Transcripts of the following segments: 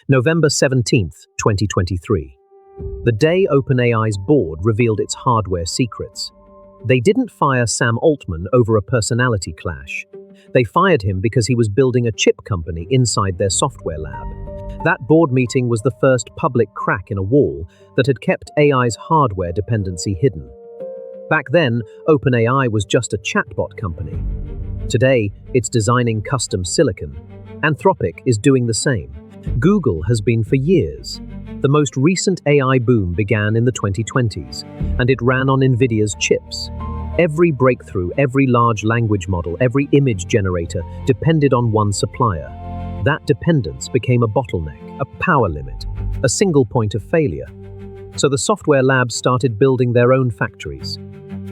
November 17th, 2023. The day OpenAI's board revealed its hardware secrets. They didn't fire Sam Altman over a personality clash. They fired him because he was building a chip company inside their software lab. That board meeting was the first public crack in a wall that had kept AI's hardware dependency hidden. Back then, OpenAI was just a chatbot company. Today, it's designing custom silicon. Anthropic is doing the same. Google has been for years. The most recent AI boom began in the 2020s, and it ran on Nvidia's chips. Every breakthrough, every large language model, every image generator depended on one supplier. That dependence became a bottleneck, a power limit, a single point of failure. So the software labs started building their own factories.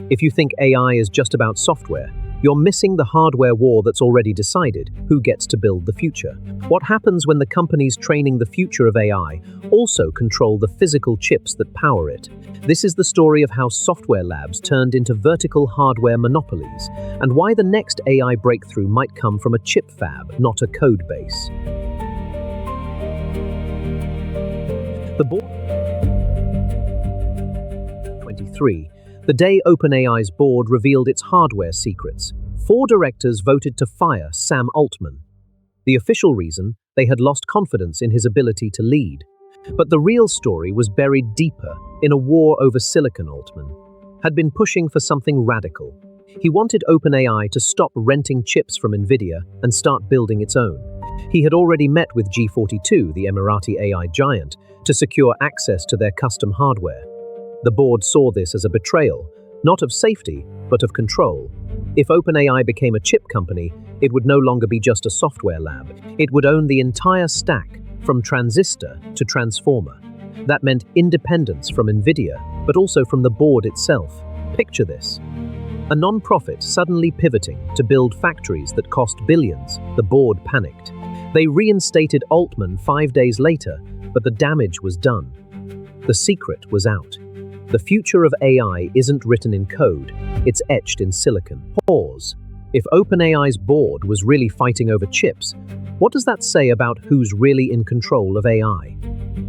If you think AI is just about software, you're missing the hardware war that's already decided who gets to build the future. What happens when the companies training the future of AI also control the physical chips that power it? This is the story of how software labs turned into vertical hardware monopolies, and why the next AI breakthrough might come from a chip fab, not a code base. The board 23. The day OpenAI's board revealed its hardware secrets, 4 directors voted to fire Sam Altman. The official reason, they had lost confidence in his ability to lead. But the real story was buried deeper in a war over silicon. Altman had been pushing for something radical. He wanted OpenAI to stop renting chips from Nvidia and start building its own. He had already met with G42, the Emirati AI giant, to secure access to their custom hardware. The board saw this as a betrayal, not of safety, but of control. If OpenAI became a chip company, it would no longer be just a software lab. It would own the entire stack, from transistor to transformer. That meant independence from Nvidia, but also from the board itself. Picture this. A non-profit suddenly pivoting to build factories that cost billions. The board panicked. They reinstated Altman 5 days later, but the damage was done. The secret was out. The future of AI isn't written in code, it's etched in silicon. Pause. If OpenAI's board was really fighting over chips, what does that say about who's really in control of AI?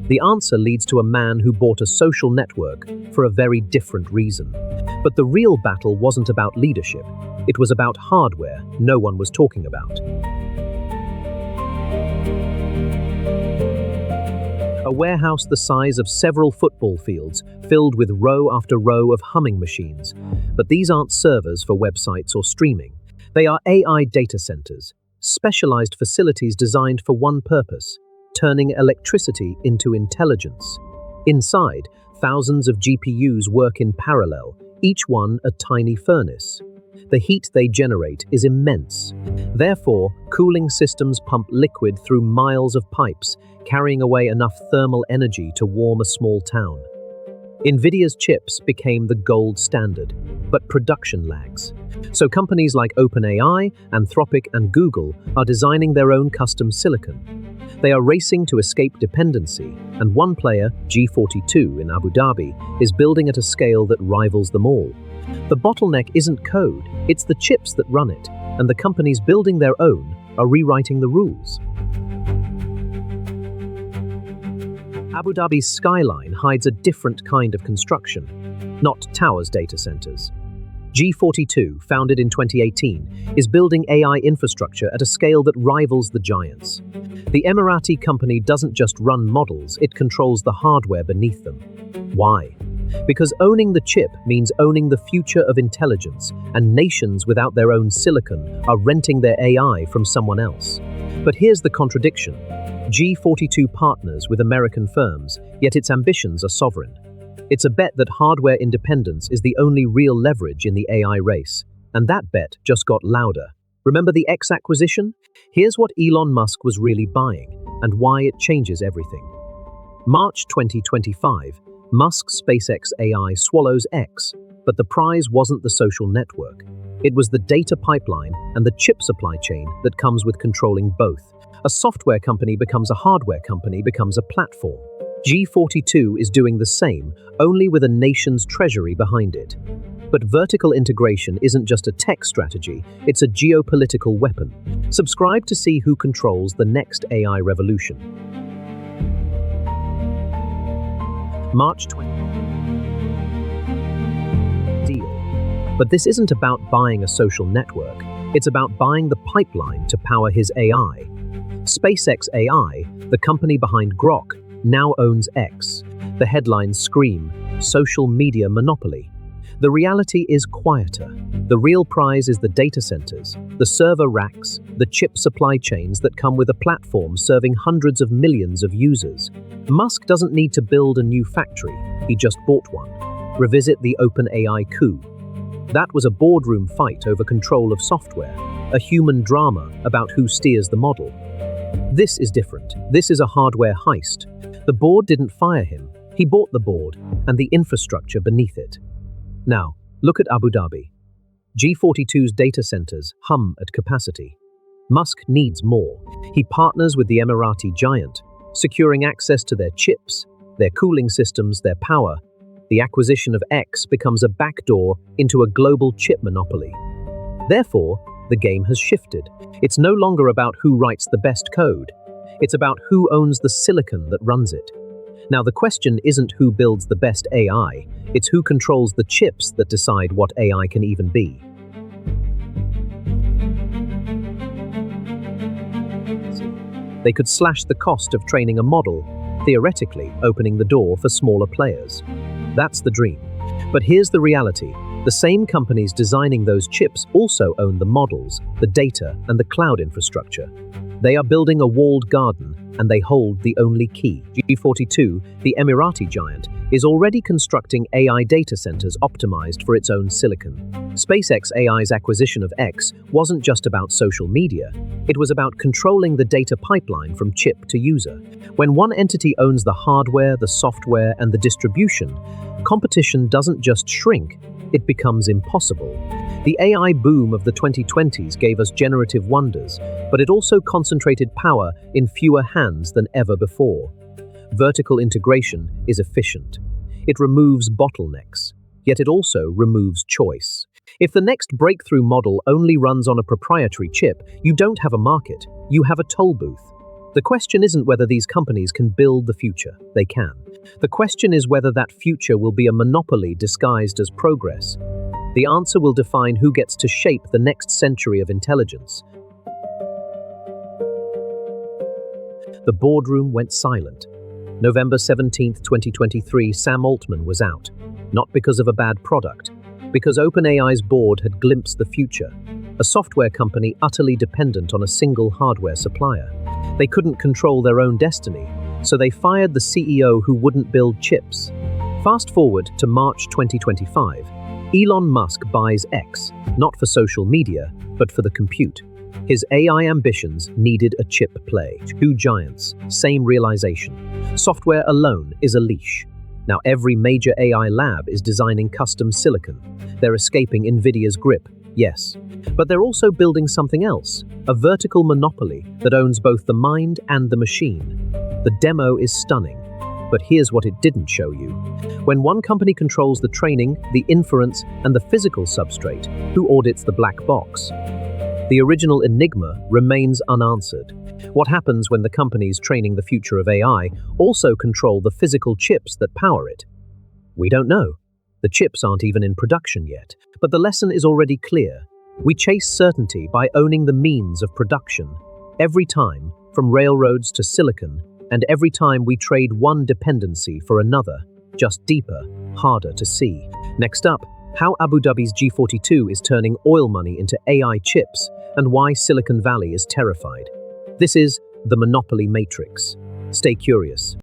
The answer leads to a man who bought a social network for a very different reason. But the real battle wasn't about leadership, it was about hardware no one was talking about. A warehouse the size of several football fields, filled with row after row of humming machines. But these aren't servers for websites or streaming. They are AI data centers, specialized facilities designed for one purpose: turning electricity into intelligence. Inside, thousands of GPUs work in parallel, each one a tiny furnace. The heat they generate is immense. Therefore, cooling systems pump liquid through miles of pipes, carrying away enough thermal energy to warm a small town. Nvidia's chips became the gold standard, but production lags. So companies like OpenAI, Anthropic, and Google are designing their own custom silicon. They are racing to escape dependency, and one player, G42 in Abu Dhabi, is building at a scale that rivals them all. The bottleneck isn't code, it's the chips that run it, and the companies building their own are rewriting the rules. Abu Dhabi's skyline hides a different kind of construction, not towers data centers. G42, founded in 2018, is building AI infrastructure at a scale that rivals the giants. The Emirati company doesn't just run models, it controls the hardware beneath them. Why? Because owning the chip means owning the future of intelligence, and nations without their own silicon are renting their AI from someone else. But here's the contradiction. G42 partners with American firms, yet its ambitions are sovereign. It's a bet that hardware independence is the only real leverage in the AI race, and that bet just got louder. Remember the X acquisition? Here's what Elon Musk was really buying, and why it changes everything. March 2025, Musk's SpaceX AI swallows X, but the prize wasn't the social network. It was the data pipeline and the chip supply chain that comes with controlling both. A software company becomes a hardware company, becomes a platform. G42 is doing the same, only with a nation's treasury behind it. But vertical integration isn't just a tech strategy, it's a geopolitical weapon. Subscribe to see who controls the next AI revolution. March 20 deal. But this isn't about buying a social network. It's about buying the pipeline to power his AI. SpaceX AI, the company behind Grok, now owns X. The headlines scream, social media monopoly. The reality is quieter. The real prize is the data centers, the server racks, the chip supply chains that come with a platform serving hundreds of millions of users. Musk doesn't need to build a new factory, he just bought one. Revisit the OpenAI coup. That was a boardroom fight over control of software, a human drama about who steers the model. This is different. This is a hardware heist. The board didn't fire him. He bought the board and the infrastructure beneath it. Now, look at Abu Dhabi. G42's data centers hum at capacity. Musk needs more. He partners with the Emirati giant, securing access to their chips, their cooling systems, their power. The acquisition of X becomes a backdoor into a global chip monopoly. Therefore, the game has shifted. It's no longer about who writes the best code. It's about who owns the silicon that runs it. Now, the question isn't who builds the best AI, it's who controls the chips that decide what AI can even be. They could slash the cost of training a model, theoretically opening the door for smaller players. That's the dream. But here's the reality. The same companies designing those chips also own the models, the data, and the cloud infrastructure. They are building a walled garden, and they hold the only key. G42, the Emirati giant, is already constructing AI data centers optimized for its own silicon. SpaceX AI's acquisition of X wasn't just about social media. It was about controlling the data pipeline from chip to user. When one entity owns the hardware, the software, and the distribution, competition doesn't just shrink, it becomes impossible. The AI boom of the 2020s gave us generative wonders, but it also concentrated power in fewer hands than ever before. Vertical integration is efficient. It removes bottlenecks, yet it also removes choice. If the next breakthrough model only runs on a proprietary chip, you don't have a market, you have a toll booth. The question isn't whether these companies can build the future. They can. The question is whether that future will be a monopoly disguised as progress. The answer will define who gets to shape the next century of intelligence. The boardroom went silent. November 17, 2023, Sam Altman was out. Not because of a bad product, because OpenAI's board had glimpsed the future. A software company utterly dependent on a single hardware supplier. They couldn't control their own destiny, so they fired the CEO who wouldn't build chips. Fast forward to March 2025. Elon Musk buys X, not for social media, but for the compute. His AI ambitions needed a chip play. Two giants, same realization. Software alone is a leash. Now every major AI lab is designing custom silicon. They're escaping Nvidia's grip, yes. But they're also building something else, a vertical monopoly that owns both the mind and the machine. The demo is stunning. But here's what it didn't show you. When one company controls the training, the inference, and the physical substrate, who audits the black box? The original enigma remains unanswered. What happens when the companies training the future of AI also control the physical chips that power it? We don't know. The chips aren't even in production yet, but the lesson is already clear. We chase certainty by owning the means of production. Every time, from railroads to silicon, and every time we trade one dependency for another, just deeper, harder to see. Next up, how Abu Dhabi's G42 is turning oil money into AI chips, and why Silicon Valley is terrified. This is the Monopoly Matrix. Stay curious.